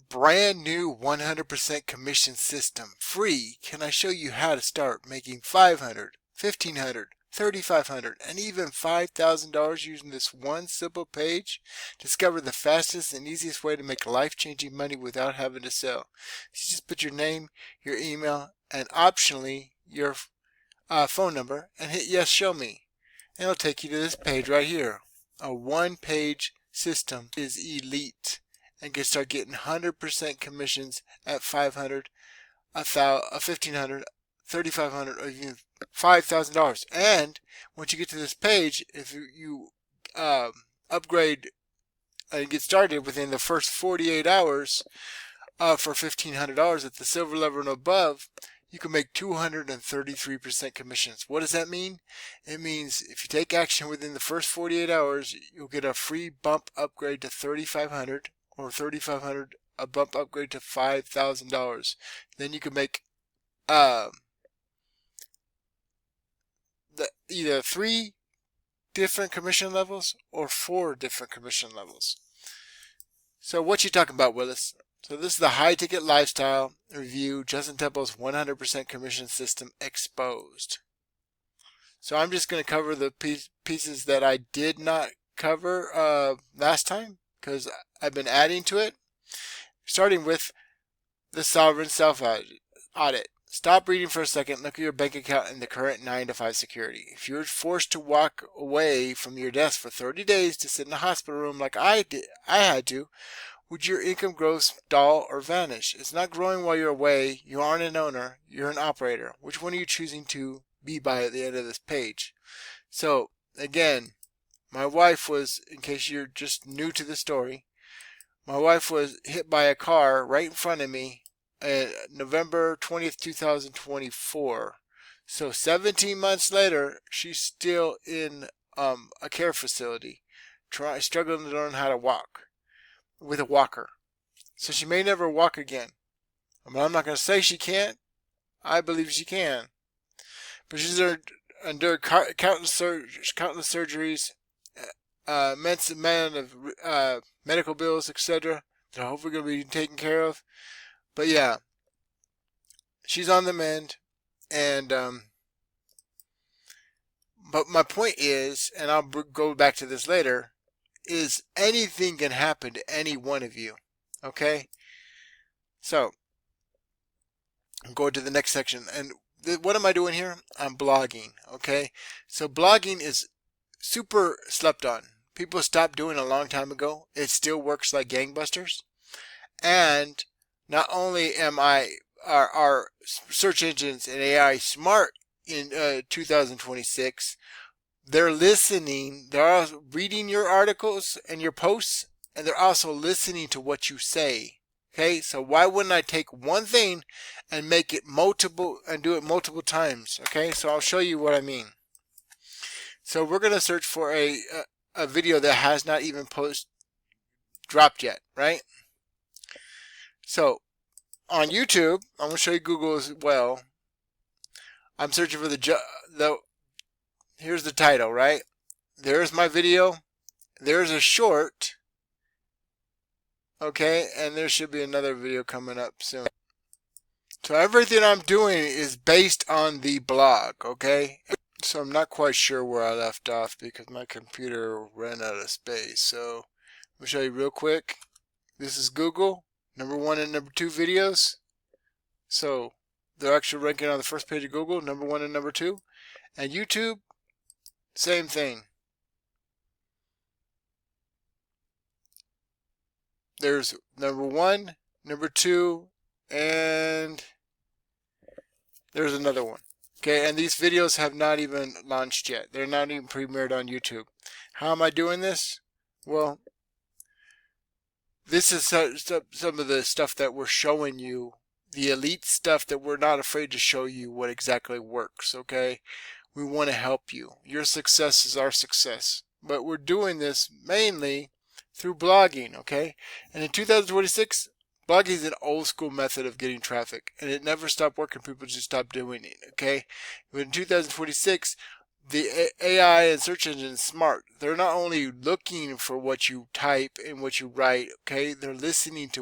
brand new 100% commission system free, can I show you how to start making $500, $1,500, $3,500, and even $5,000 using this one simple page? Discover the fastest and easiest way to make life-changing money without having to sell. You just put your name, your email, and optionally your phone number, and hit yes, show me. And it'll take you to this page right here. A one-page system is elite and can start getting 100% commissions at $500, $1,500, $3,500, or even $5,000. And once you get to this page, if you upgrade and get started within the first 48 hours for $1,500 at the silver level and above, you can make 233% commissions. What does that mean? It means if you take action within the first 48 hours, you'll get a free bump upgrade to $3,500, or $3,500 a bump upgrade to $5,000. Then you can make either 3 different commission levels or 4 different commission levels. So what you talking about, Willis? So this is the high ticket lifestyle review, Justin Temple's 100% commission system exposed. So I'm just going to cover the pieces that I did not cover last time, because I've been adding to it. Starting with the sovereign self-audit. Stop reading for a second, look at your bank account and the current 9-to-5 security. If you're forced to walk away from your desk for 30 days to sit in a hospital room like I had to, would your income grow, stall, or vanish? It's not growing while you're away. You aren't an owner. You're an operator. Which one are you choosing to be by at the end of this page? So, again, my wife was, in case you're just new to the story, my wife was hit by a car right in front of me November 20th, 2024. So 17 months later, she's still in a care facility, struggling to learn how to walk with a walker. So she may never walk again. I mean, I'm not going to say she can't. I believe she can. But she's endured countless surgeries, immense amount of medical bills, etc. that are hopefully going to be taken care of. But yeah, she's on the mend. And but my point is, and I'll go back to this later, is anything can happen to any one of you. Okay? So, I'm going to the next section. And what am I doing here? I'm blogging. Okay? So blogging is super slept on. People stopped doing it a long time ago. It still works like gangbusters. And not only are search engines and AI smart in 2026, they're listening, they're reading your articles and your posts, and they're also listening to what you say. Okay, so why wouldn't I take one thing and make it multiple and do it multiple times? Okay, so I'll show you what I mean. So we're going to search for a video that has not even dropped yet, right? So on YouTube, I'm going to show you Google as well. I'm searching for here's the title, right? There's my video. There's a short. Okay, and there should be another video coming up soon. So everything I'm doing is based on the blog, okay? So I'm not quite sure where I left off because my computer ran out of space. So let me show you real quick. This is Google, #1 and #2 videos. So they're actually ranking on the first page of Google, #1 and #2. And YouTube, same thing. There's #1, #2, and there's another one. Okay, and these videos have not even launched yet. They're not even premiered on YouTube. How am I doing this? Well, this is some of the stuff that we're showing you, the elite stuff that we're not afraid to show you what exactly works, okay? We want to help you. Your success is our success. But we're doing this mainly through blogging, okay? And in 2026, blogging is an old school method of getting traffic, and it never stopped working. People just stopped doing it, okay? But in 2026, the AI and search engine is smart. They're not only looking for what you type and what you write, okay? They're listening to